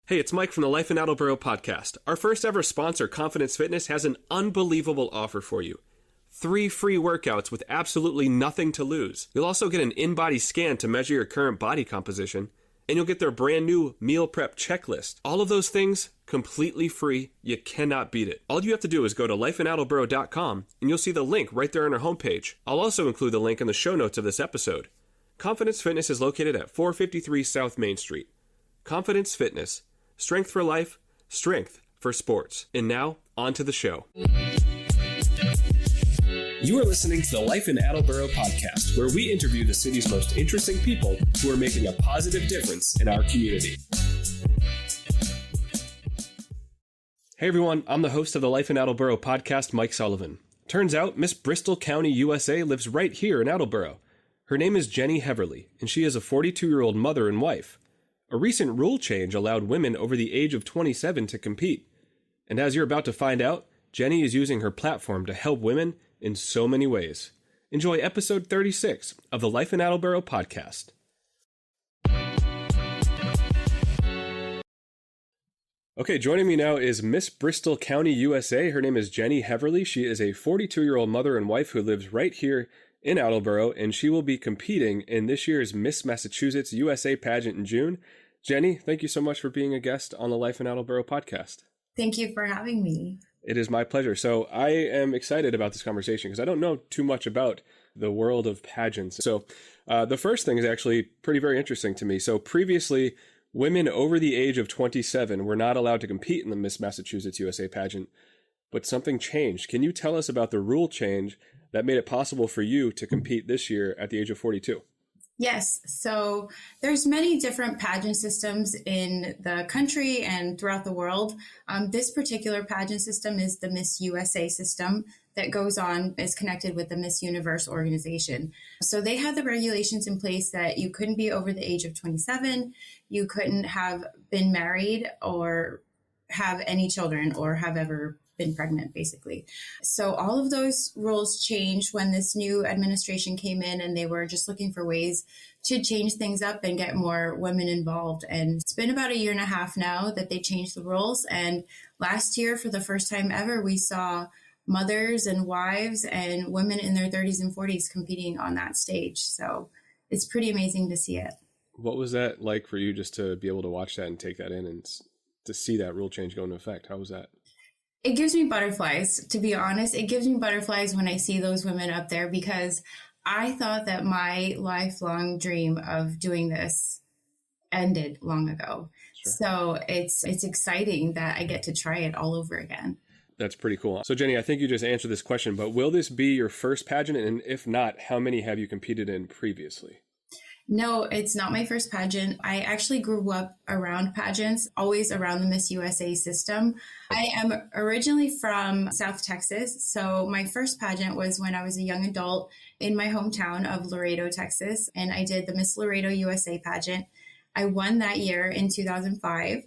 Hey, it's Mike from the Life in Attleboro podcast. Our first ever sponsor, Confidence Fitness, has an unbelievable offer for you. 3 free workouts with absolutely nothing to lose. You'll also get an in-body scan to measure your current body composition, and you'll get their brand new meal prep checklist. All of those things completely free. You cannot beat it. All you have to do is go to lifeinattleboro.com, and you'll see the link right there on our homepage. I'll also include the link in the show notes of this episode. Confidence Fitness is located at 453 South Main Street. Confidence Fitness. Strength for life, strength for sports. And now, on to the show. You are listening to the Life in Attleboro podcast, where we interview the city's most interesting people who are making a positive difference in our community. Hey everyone, I'm the host of the Life in Attleboro podcast, Mike Sullivan. Turns out Miss Bristol County USA lives right here in Attleboro. Her name is Jenny Heverly, and she is a 42-year-old mother and wife. A recent rule change allowed women over the age of 27 to compete. And as you're about to find out, Jenny is using her platform to help women in so many ways. Enjoy episode 36 of the Life in Attleboro podcast. Okay, joining me now is Miss Bristol County USA. Her name is Jenny Heverly. She is a 42-year-old mother and wife who lives right here in Attleboro, and she will be competing in this year's Miss Massachusetts USA pageant in June. Jenny, thank you so much for being a guest on the Life in Attleboro podcast. Thank you for having me. It is my pleasure. So I am excited about this conversation because I don't know too much about the world of pageants. So the first thing is actually very interesting to me. So previously, women over the age of 27 were not allowed to compete in the Miss Massachusetts USA pageant, but something changed. Can you tell us about the rule change that made it possible for you to compete this year at the age of 42? Yes. So there's many different pageant systems in the country and throughout the world. This particular pageant system is the Miss USA system that is connected with the Miss Universe organization. So they had the regulations in place that you couldn't be over the age of 27, you couldn't have been married or have any children or have ever been pregnant, basically. So all of those rules changed when this new administration came in, and they were just looking for ways to change things up and get more women involved. And it's been about 1.5 years now that they changed the rules. And last year, for the first time ever, we saw mothers and wives and women in their 30s and 40s competing on that stage. So it's pretty amazing to see it. What was that like for you, just to be able to watch that and take that in and to see that rule change go into effect? How was that? It gives me butterflies, to be honest. It gives me butterflies when I see those women up there, because I thought that my lifelong dream of doing this ended long ago. Sure. So it's exciting that I get to try it all over again. That's pretty cool. So Jenny, I think you just answered this question, but will this be your first pageant? And if not, how many have you competed in previously? No, it's not my first pageant. I actually grew up around pageants, always around the Miss USA system. I am originally from South Texas, so my first pageant was when I was a young adult in my hometown of Laredo, Texas, and I did the Miss Laredo USA pageant. I won that year in 2005,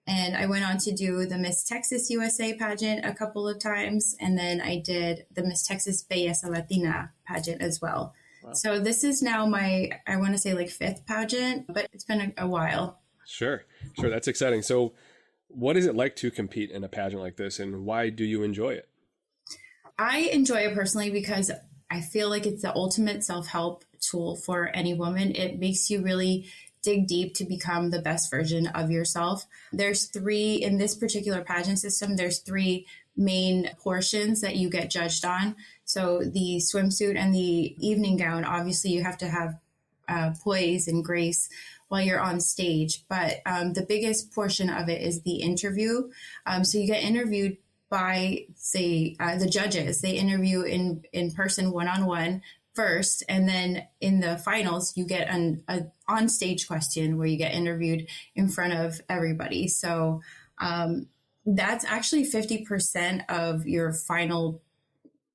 and I went on to do the Miss Texas USA pageant a couple of times, and then I did the Miss Texas Belleza Latina pageant as well. Wow. So this is now my, I want to say 5th pageant, but it's been a while. Sure. That's exciting. So what is it like to compete in a pageant like this, and why do you enjoy it? I enjoy it personally because I feel like it's the ultimate self-help tool for any woman. It makes you really dig deep to become the best version of yourself. In this particular pageant system, there's 3 main portions that you get judged on. So the swimsuit and the evening gown, obviously you have to have poise and grace while you're on stage. But the biggest portion of it is the interview. So you get interviewed by the judges. They interview in person, one-on-one first, and then in the finals you get an on-stage question where you get interviewed in front of everybody. So that's actually 50% of your final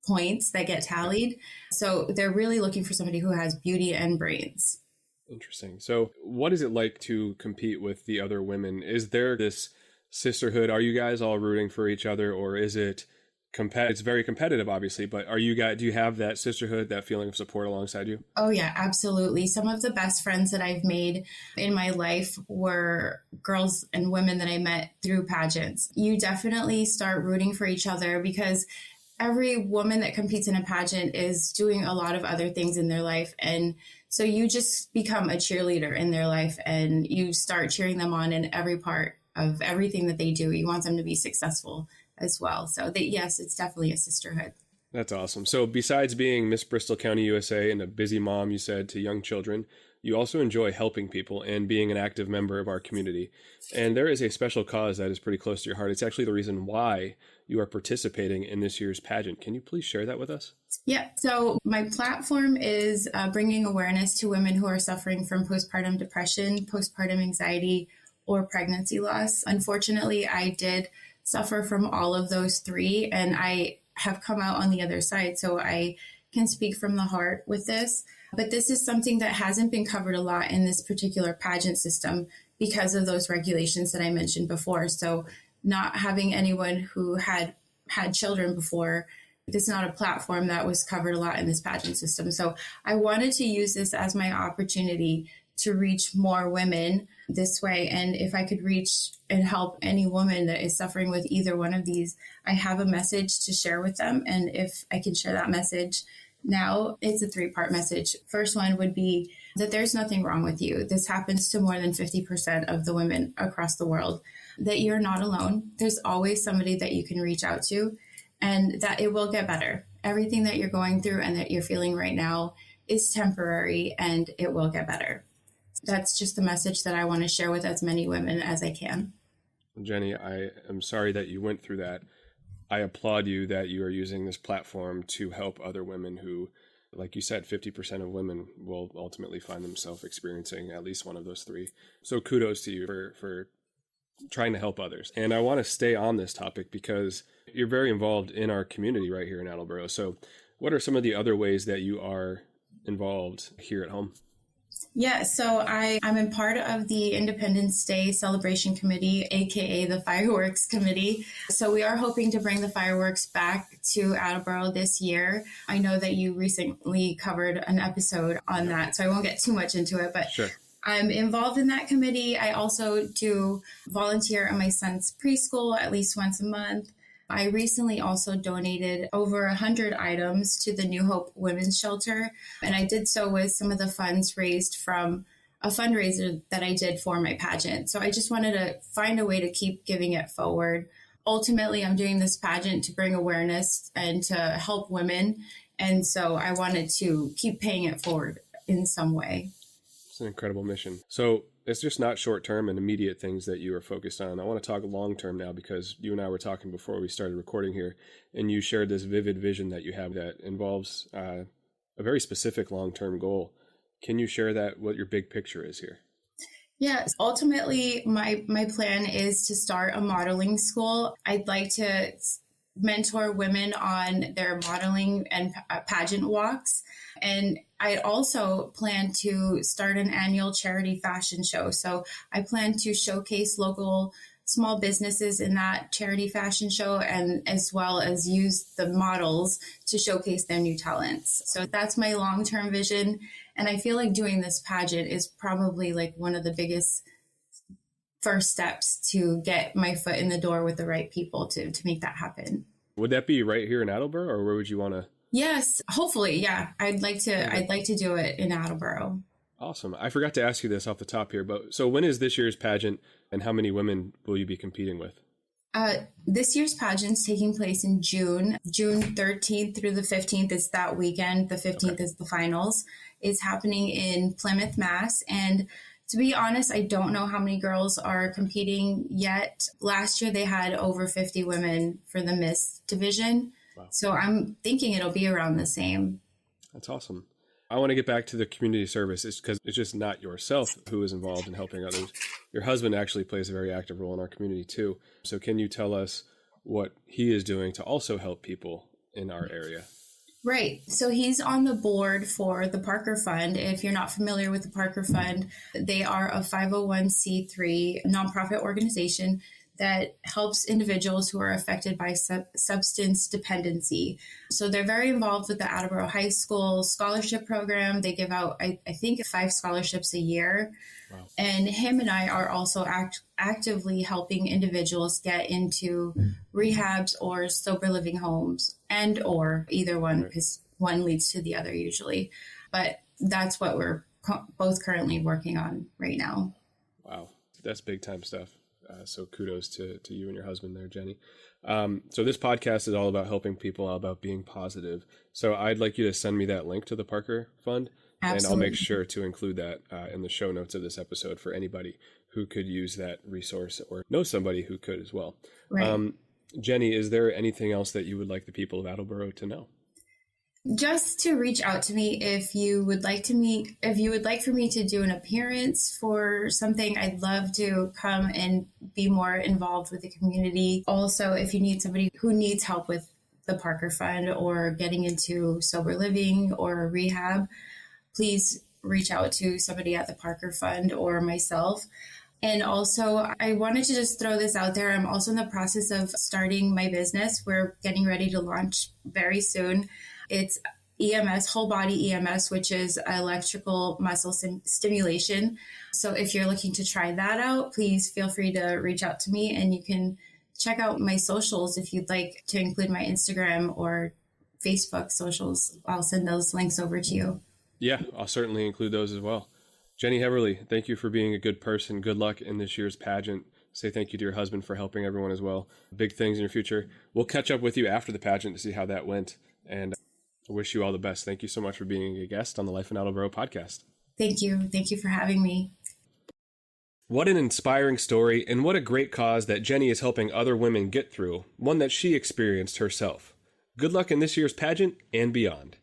points that get tallied. So they're really looking for somebody who has beauty and brains. Interesting. So what is it like to compete with the other women? Is there this sisterhood? Are you guys all rooting for each other, or is it it's very competitive, obviously, but do you have that sisterhood, that feeling of support alongside you? Oh, yeah, absolutely. Some of the best friends that I've made in my life were girls and women that I met through pageants. You definitely start rooting for each other because every woman that competes in a pageant is doing a lot of other things in their life. And so you just become a cheerleader in their life and you start cheering them on in every part of everything that they do. You want them to be successful as well. So yes, it's definitely a sisterhood. That's awesome. So besides being Miss Bristol County USA and a busy mom, you said, to young children, you also enjoy helping people and being an active member of our community. And there is a special cause that is pretty close to your heart. It's actually the reason why you are participating in this year's pageant. Can you please share that with us? Yeah. So my platform is bringing awareness to women who are suffering from postpartum depression, postpartum anxiety, or pregnancy loss. Unfortunately, I did suffer from all of those three, and I have come out on the other side. So I can speak from the heart with this. But this is something that hasn't been covered a lot in this particular pageant system because of those regulations that I mentioned before. So not having anyone who had children before, this is not a platform that was covered a lot in this pageant system. So I wanted to use this as my opportunity to reach more women this way. And if I could reach and help any woman that is suffering with either one of these, I have a message to share with them. And if I can share that message now, it's a 3-part message. First one would be that there's nothing wrong with you. This happens to more than 50% of the women across the world, that you're not alone. There's always somebody that you can reach out to, and that it will get better. Everything that you're going through and that you're feeling right now is temporary, and it will get better. That's just the message that I want to share with as many women as I can. Jenny, I am sorry that you went through that. I applaud you that you are using this platform to help other women who, like you said, 50% of women will ultimately find themselves experiencing at least one of those three. So kudos to you for trying to help others. And I want to stay on this topic because you're very involved in our community right here in Attleboro. So what are some of the other ways that you are involved here at home? Yeah, so I'm a part of the Independence Day Celebration Committee, aka the Fireworks Committee. So we are hoping to bring the fireworks back to Attleboro this year. I know that you recently covered an episode on that, so I won't get too much into it, but Sure. I'm involved in that committee. I also do volunteer at my son's preschool at least once a month. I recently also donated over 100 items to the New Hope Women's Shelter, and I did so with some of the funds raised from a fundraiser that I did for my pageant. So I just wanted to find a way to keep giving it forward. Ultimately, I'm doing this pageant to bring awareness and to help women, and so I wanted to keep paying it forward in some way. It's an incredible mission. So it's just not short-term and immediate things that you are focused on. I want to talk long-term now because you and I were talking before we started recording here, and you shared this vivid vision that you have that involves a very specific long-term goal. Can you share that, what your big picture is here? Yes, ultimately, my plan is to start a modeling school. I'd like to mentor women on their modeling and pageant walks. And I also plan to start an annual charity fashion show. So I plan to showcase local small businesses in that charity fashion show, and as well as use the models to showcase their new talents. So that's my long-term vision. And I feel like doing this pageant is probably like one of the biggest first steps to get my foot in the door with the right people to make that happen. Would that be right here in Attleboro, or where would you want to? Yes, hopefully. Yeah. I'd like to do it in Attleboro. Awesome. I forgot to ask you this off the top here, but so when is this year's pageant and how many women will you be competing with? This year's pageant's taking place in June 13th through the 15th. It's that weekend. The 15th is the finals. It's happening in Plymouth, Mass. And to be honest, I don't know how many girls are competing yet. Last year, they had over 50 women for the Miss division. Wow. So I'm thinking it'll be around the same. That's awesome. I want to get back to the community service because it's just not yourself who is involved in helping others. Your husband actually plays a very active role in our community too. So can you tell us what he is doing to also help people in our area? Right. So he's on the board for the Parker Fund. If you're not familiar with the Parker Fund, they are a 501c3 nonprofit organization that helps individuals who are affected by substance dependency. So they're very involved with the Attleboro High School scholarship program. They give out, I think, 5 scholarships a year. Wow. And him and I are also actively helping individuals get into rehabs or sober living homes, and or either one, because one leads to the other usually. But that's what we're both currently working on right now. Wow. That's big time stuff. So kudos to you and your husband there, Jenny. So this podcast is all about helping people, all about being positive. So I'd like you to send me that link to the Parker Fund. Absolutely. And I'll make sure to include that in the show notes of this episode for anybody who could use that resource or know somebody who could as well. Right. Jenny, is there anything else that you would like the people of Attleboro to know? Just to reach out to me if you would like for me to do an appearance for something. I'd love to come and be more involved with the community. Also, if you need somebody who needs help with the Parker Fund or getting into sober living or rehab, please reach out to somebody at the Parker Fund or myself. And also, I wanted to just throw this out there. I'm also in the process of starting my business. We're getting ready to launch very soon. It's EMS, whole body EMS, which is electrical muscle stimulation. So if you're looking to try that out, please feel free to reach out to me, and you can check out my socials if you'd like to include my Instagram or Facebook socials. I'll send those links over to you. Yeah, I'll certainly include those as well. Jenny Heverly, thank you for being a good person. Good luck in this year's pageant. Say thank you to your husband for helping everyone as well. Big things in your future. We'll catch up with you after the pageant to see how that went. And I wish you all the best. Thank you so much for being a guest on the Life in Attleboro podcast. Thank you. Thank you for having me. What an inspiring story, and what a great cause that Jenny is helping other women get through, one that she experienced herself. Good luck in this year's pageant and beyond.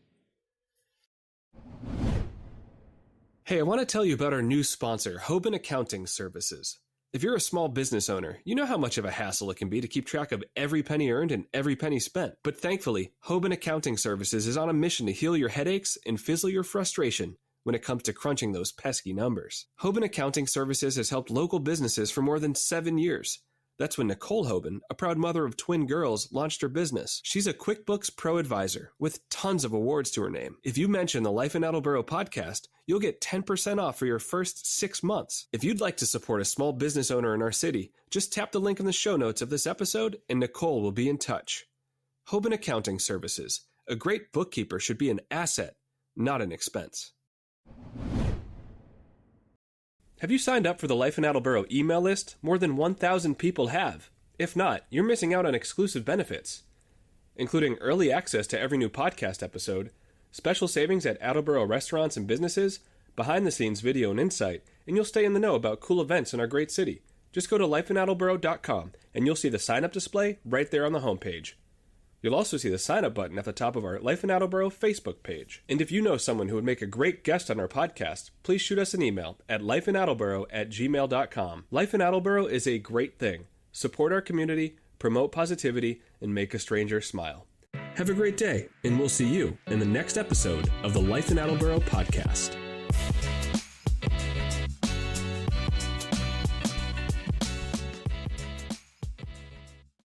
Hey, I want to tell you about our new sponsor, Hoban Accounting Services. If you're a small business owner, you know how much of a hassle it can be to keep track of every penny earned and every penny spent. But thankfully, Hoban Accounting Services is on a mission to heal your headaches and fizzle your frustration when it comes to crunching those pesky numbers. Hoban Accounting Services has helped local businesses for more than 7 years. That's when Nicole Hoban, a proud mother of twin girls, launched her business. She's a QuickBooks Pro Advisor with tons of awards to her name. If you mention the Life in Attleboro podcast, you'll get 10% off for your first 6 months. If you'd like to support a small business owner in our city, just tap the link in the show notes of this episode and Nicole will be in touch. Hoban Accounting Services. A great bookkeeper should be an asset, not an expense. Have you signed up for the Life in Attleboro email list? More than 1,000 people have. If not, you're missing out on exclusive benefits, including early access to every new podcast episode, special savings at Attleboro restaurants and businesses, behind-the-scenes video and insight, and you'll stay in the know about cool events in our great city. Just go to lifeinattleboro.com and you'll see the sign-up display right there on the homepage. You'll also see the sign-up button at the top of our Life in Attleboro Facebook page. And if you know someone who would make a great guest on our podcast, please shoot us an email at lifeinattleboro@gmail.com. Life in Attleboro is a great thing. Support our community, promote positivity, and make a stranger smile. Have a great day, and we'll see you in the next episode of the Life in Attleboro podcast.